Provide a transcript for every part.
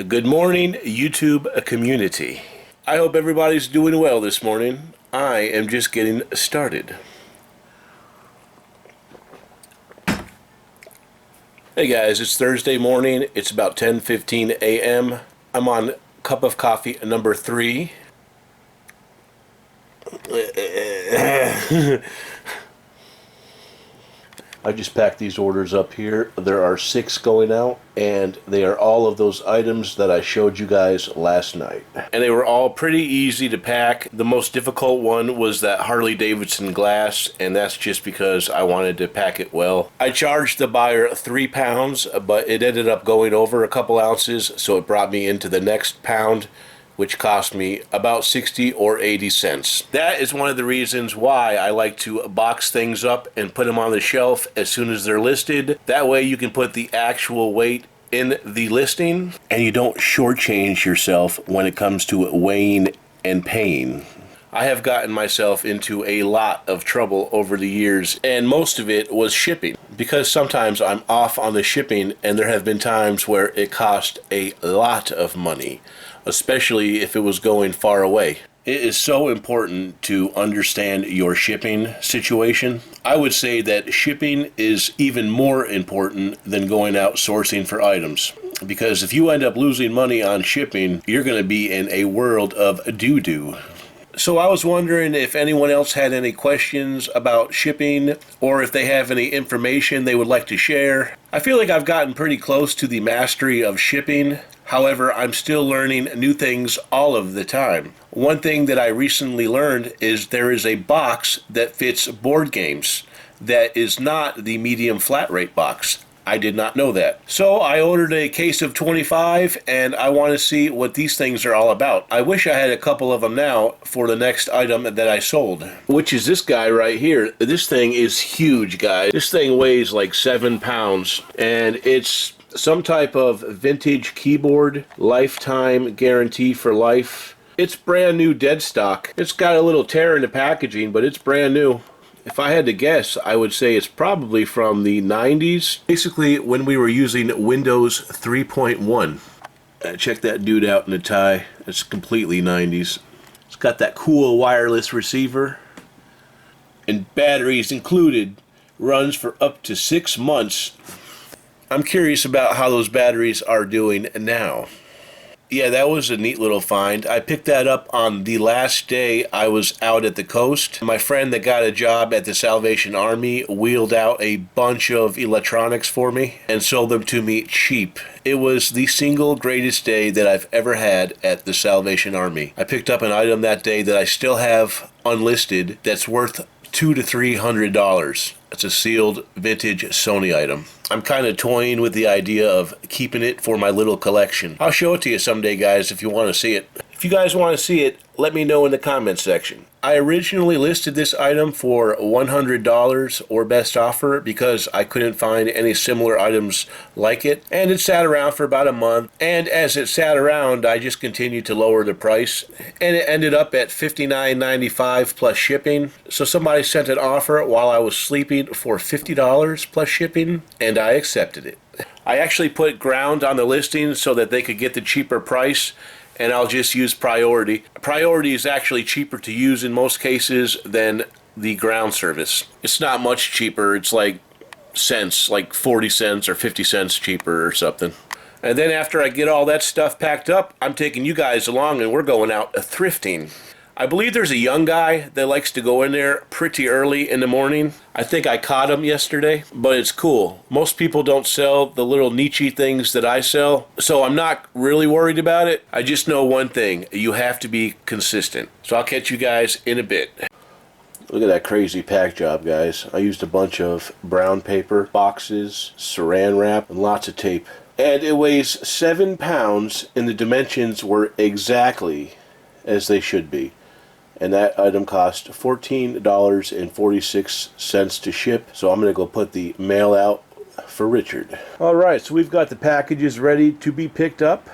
Good morning, YouTube community. I hope everybody's doing well this morning. I am just getting started. Hey guys, it's Thursday morning. It's about 10:15 a.m. I'm on cup of coffee number 3. I just packed these orders up here. There are 6 going out, and they are all of those items that I showed you guys last night. And they were all pretty easy to pack. The most difficult one was that Harley Davidson glass, and that's just because I wanted to pack it well. I charged the buyer 3 pounds, but it ended up going over a couple ounces, so it brought me into the next pound, which cost me about 60 or 80 cents. That is one of the reasons why I like to box things up and put them on the shelf as soon as they're listed. That way you can put the actual weight in the listing and you don't shortchange yourself when it comes to weighing and paying. I have gotten myself into a lot of trouble over the years, and most of it was shipping, because sometimes I'm off on the shipping and there have been times where it cost a lot of money, especially if it was going far away. It is so important to understand your shipping situation. I would say that shipping is even more important than going out sourcing for items, because if you end up losing money on shipping, you're going to be in a world of doo-doo. So I was wondering if anyone else had any questions about shipping, or if they have any information they would like to share. I feel like I've gotten pretty close to the mastery of shipping. However, I'm still learning new things all of the time. One thing that I recently learned is there is a box that fits board games that is not the medium flat rate box. I did not know that. So I ordered a case of 25, and I want to see what these things are all about. I wish I had a couple of them now for the next item that I sold, which is this guy right here. This thing is huge, guys. This thing weighs like 7 pounds, and it's some type of vintage keyboard, lifetime guarantee for life. It's brand new dead stock. It's got a little tear in the packaging, but it's brand new. If I had to guess, I would say it's probably from the 90s. Basically, when we were using Windows 3.1. Check that dude out in the tie. It's completely 90s. It's got that cool wireless receiver. And batteries included. Runs for up to 6 months. I'm curious about how those batteries are doing now. Yeah, that was a neat little find. I picked that up on the last day I was out at the coast. My friend that got a job at the Salvation Army wheeled out a bunch of electronics for me and sold them to me cheap. It was the single greatest day that I've ever had at the Salvation Army. I picked up an item that day that I still have unlisted that's worth $200 to $300. It's a sealed vintage Sony item. I'm kind of toying with the idea of keeping it for my little collection. I'll show it to you someday, guys, if you want to see it. If you guys want to see it, let me know in the comments section. I originally listed this item for $100 or best offer because I couldn't find any similar items like it, and it sat around for about a month, and as it sat around I just continued to lower the price, and it ended up at $59.95 plus shipping. So somebody sent an offer while I was sleeping for $50 plus shipping, and I accepted it. I actually put ground on the listing so that they could get the cheaper price, and I'll just use priority. Priority is actually cheaper to use in most cases than the ground service. It's not much cheaper. It's like cents, like 40 cents or 50 cents cheaper or something. And then after I get all that stuff packed up, I'm taking you guys along and we're going out thrifting. I believe there's a young guy that likes to go in there pretty early in the morning. I think I caught him yesterday, but it's cool. Most people don't sell the little niche things that I sell, so I'm not really worried about it. I just know one thing, you have to be consistent. So I'll catch you guys in a bit. Look at that crazy pack job, guys. I used a bunch of brown paper, boxes, saran wrap, and lots of tape. And it weighs 7 pounds, and the dimensions were exactly as they should be. And that item cost $14.46 to ship. So I'm going to go put the mail out for Richard. Alright, so we've got the packages ready to be picked up.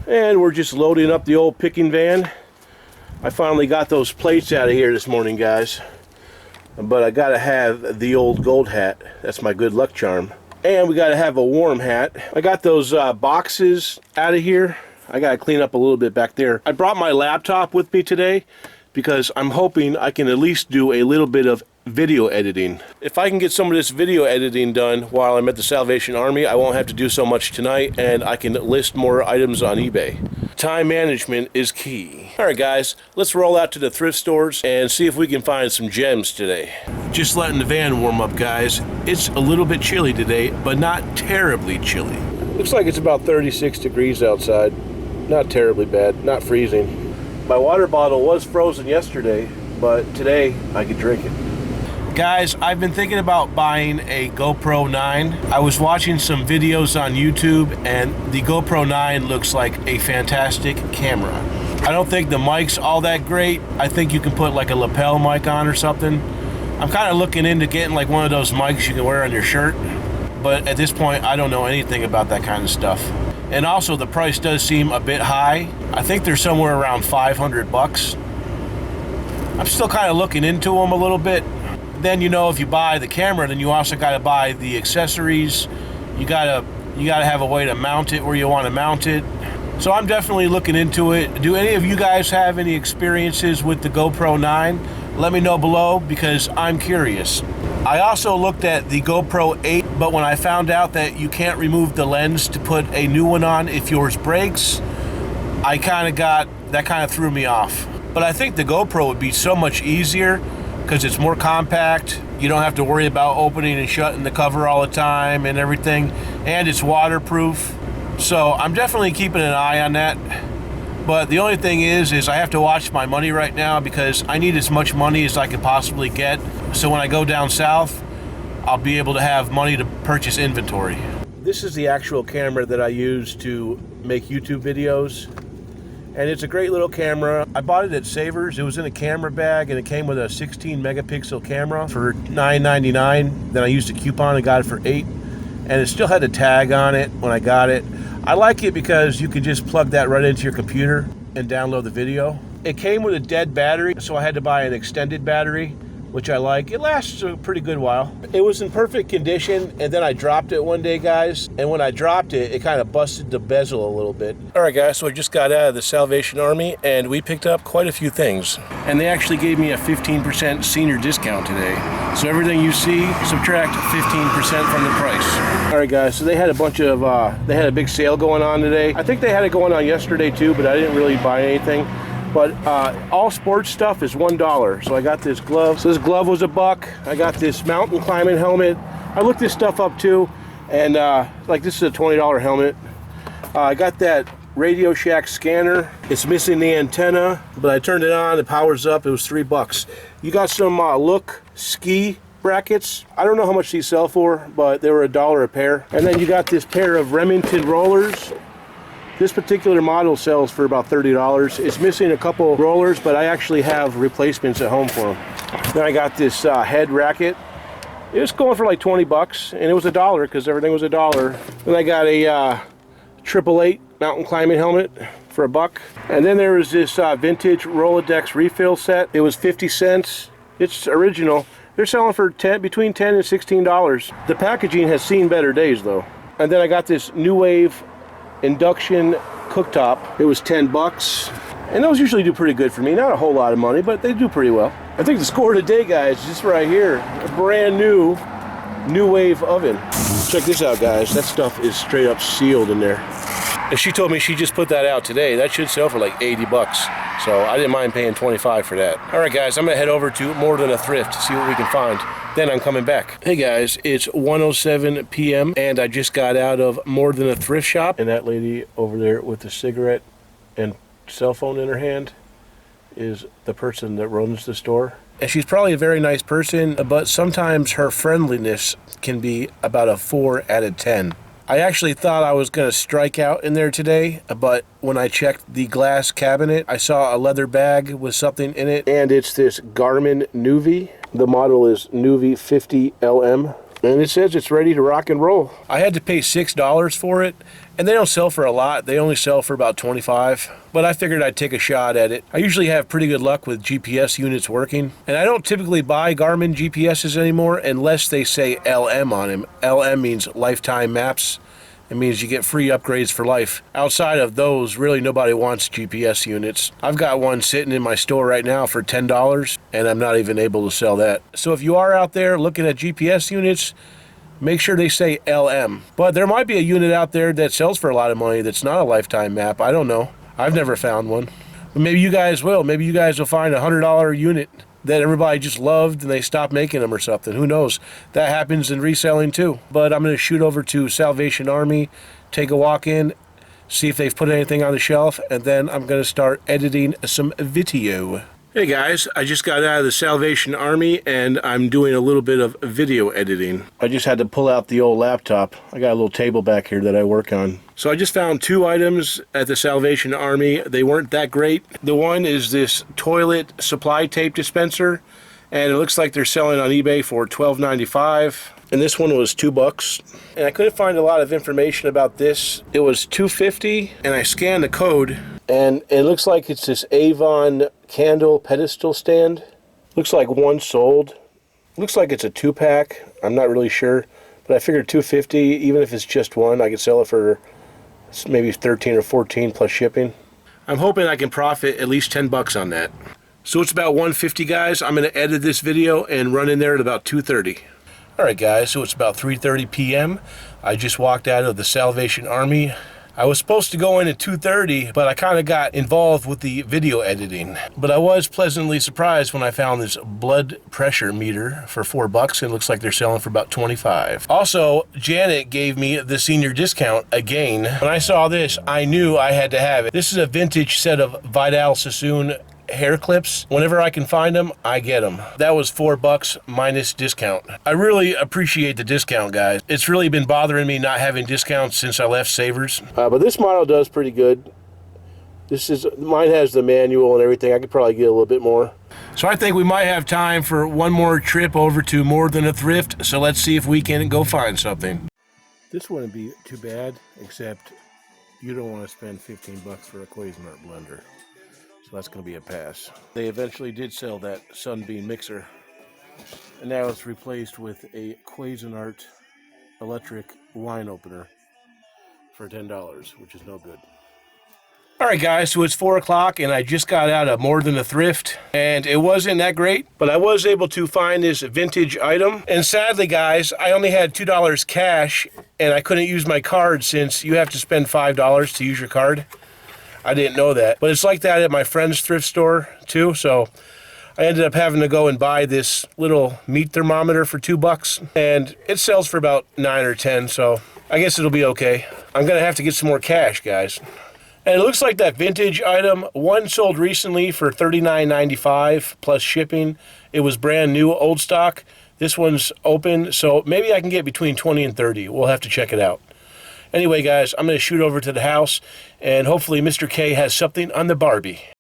And we're just loading up the old picking van. I finally got those plates out of here this morning, guys. But I got to have the old gold hat. That's my good luck charm. And we got to have a warm hat. I got those boxes out of here. I got to clean up a little bit back there. I brought my laptop with me today because I'm hoping I can at least do a little bit of video editing. If I can get some of this video editing done while I'm at the Salvation Army, I won't have to do so much tonight, and I can list more items on eBay. Time management is key. Alright guys, let's roll out to the thrift stores and see if we can find some gems today. Just letting the van warm up, guys. It's a little bit chilly today, but not terribly chilly. Looks like it's about 36 degrees outside. Not terribly bad, not freezing. My water bottle was frozen yesterday, but today I could drink it. Guys, I've been thinking about buying a GoPro 9. I was watching some videos on YouTube, and the GoPro 9 looks like a fantastic camera. I don't think the mic's all that great. I think you can put like a lapel mic on or something. I'm kind of looking into getting like one of those mics you can wear on your shirt, but at this point I don't know anything about that kind of stuff. And also the price does seem a bit high. I think they're somewhere around $500. I'm still kind of looking into them a little bit. Then, you know, if you buy the camera, then you also got to buy the accessories. You gotta have a way to mount it where you want to mount it. So I'm definitely looking into it. Do any of you guys have any experiences with the GoPro 9? Let me know below because I'm curious. I also looked at the GoPro 8, but when I found out that you can't remove the lens to put a new one on if yours breaks, that kind of threw me off. But I think the GoPro would be so much easier because it's more compact. You don't have to worry about opening and shutting the cover all the time and everything, and it's waterproof. So I'm definitely keeping an eye on that. But the only thing is I have to watch my money right now because I need as much money as I could possibly get. So when I go down south, I'll be able to have money to purchase inventory. This is the actual camera that I use to make YouTube videos. And it's a great little camera. I bought it at Savers. It was in a camera bag, and it came with a 16 megapixel camera for $9.99. Then I used a coupon and got it for $8. And it still had a tag on it when I got it. I like it because you can just plug that right into your computer and download the video. It came with a dead battery, so I had to buy an extended battery, which I like. It lasts a pretty good while. It was in perfect condition, and then I dropped it one day, guys. And when I dropped it, it kind of busted the bezel a little bit. All right, guys, so I just got out of the Salvation Army, and we picked up quite a few things. And they actually gave me a 15% senior discount today. So everything you see, subtract 15% from the price. All right, guys, so they had a bunch of, they had a big sale going on today. I think they had it going on yesterday too, but I didn't really buy anything. But all sports stuff is $1. So I got this glove. So this glove was $1. I got this mountain climbing helmet. I looked this stuff up too, and like this is a $20 helmet. I got that Radio Shack scanner. It's missing the antenna, but I turned it on. It powers up. It was $3. You got some Look ski brackets. I don't know how much these sell for, but they were $1 a pair. And then you got this pair of Remington rollers. This particular model sells for about $30. It's missing a couple rollers, but I actually have replacements at home for them. Then I got this head racket. It was going for like $20, and it was $1 because everything was $1. Then I got a 888 mountain climbing helmet for $1. And then there was this vintage Rolodex refill set. It was 50 cents. It's original. They're selling for between $10 and $16. The packaging has seen better days though. And then I got this NuWave induction cooktop. It was $10, and those usually do pretty good for me. Not a whole lot of money, but they do pretty well. I think the score of the day, guys, is this right here. A brand new NuWave oven. Check this out, guys. That stuff is straight up sealed in there. And she told me she just put that out today. That should sell for like $80. So I didn't mind paying $25 for that. All right, guys, I'm gonna head over to More Than a Thrift to see what we can find. Then I'm coming back. Hey guys, it's 1:07 p.m. and I just got out of More Than a Thrift shop. And that lady over there with a cigarette and cell phone in her hand is the person that runs the store. And she's probably a very nice person, but sometimes her friendliness can be about a 4 out of 10. I actually thought I was going to strike out in there today, but when I checked the glass cabinet, I saw a leather bag with something in it, and it's this Garmin NuWave. The model is NuWave 50LM. and it says it's ready to rock and roll. I had to pay $6 for it, and they don't sell for a lot. They only sell for about $25, but I figured I'd take a shot at it. I usually have pretty good luck with GPS units working, and I don't typically buy Garmin GPSs anymore unless they say LM on them. LM means lifetime maps. It means you get free upgrades for life. Outside of those, really nobody wants GPS units. I've got one sitting in my store right now for $10, and I'm not even able to sell that. So if you are out there looking at GPS units, make sure they say LM. But there might be a unit out there that sells for a lot of money that's not a lifetime map. I don't know. I've never found one. But maybe you guys will. Maybe you guys will find a $100 unit that everybody just loved and they stopped making them or something. Who knows? That happens in reselling too. But I'm going to shoot over to Salvation Army, take a walk in, see if they've put anything on the shelf, and then I'm going to start editing some video. Hey guys, I just got out of the Salvation Army and I'm doing a little bit of video editing. I just had to pull out the old laptop. I got a little table back here that I work on. So I just found 2 items at the Salvation Army. They weren't that great. The one is this toilet supply tape dispenser, and it looks like they're selling on eBay for $12.95. And this one was $2. And I couldn't find a lot of information about this. It was $2.50, and I scanned the code, and it looks like it's this Avon candle pedestal stand. Looks like one sold. Looks like it's a 2-pack. I'm not really sure, but I figured $2.50, even if it's just one, I could sell it for maybe 13 or 14 plus shipping. I'm hoping I can profit at least $10 on that. So it's about $1.50, guys. I'm going to edit this video and run in there at about 2:30. Alright guys, so it's about 3:30 p.m. I just walked out of the Salvation Army. I was supposed to go in at 2:30, but I kind of got involved with the video editing. But I was pleasantly surprised when I found this blood pressure meter for $4. It looks like they're selling for about $25. Also, Janet gave me the senior discount again. When I saw this, I knew I had to have it. This is a vintage set of Vidal Sassoon hair clips. Whenever I can find them, I get them. That was $4 minus discount. I really appreciate the discount, guys. It's really been bothering me not having discounts since I left Savers. But this model does pretty good. Mine has the manual and everything. I could probably get a little bit more. So I think we might have time for one more trip over to More Than a Thrift. So let's see if we can go find something. This wouldn't be too bad, except you don't want to spend $15 for a Cuisinart blender. So that's going to be a pass. They eventually did sell that Sunbeam mixer, and now it's replaced with a Cuisinart electric wine opener for $10, which is no good. Alright guys, so it's 4 o'clock and I just got out of More Than a Thrift, and it wasn't that great, but I was able to find this vintage item. And sadly guys, I only had $2 cash and I couldn't use my card since you have to spend $5 to use your card. I didn't know that, but it's like that at my friend's thrift store too, so I ended up having to go and buy this little meat thermometer for $2, and it sells for about 9 or 10, so I guess it'll be okay. I'm gonna have to get some more cash, guys. And it looks like that vintage item, one sold recently for $39.95 plus shipping. It was brand new, old stock. This one's open, so maybe I can get between 20 and 30. We'll have to check it out. Anyway, guys, I'm going to shoot over to the house, and hopefully Mr. K has something on the Barbie.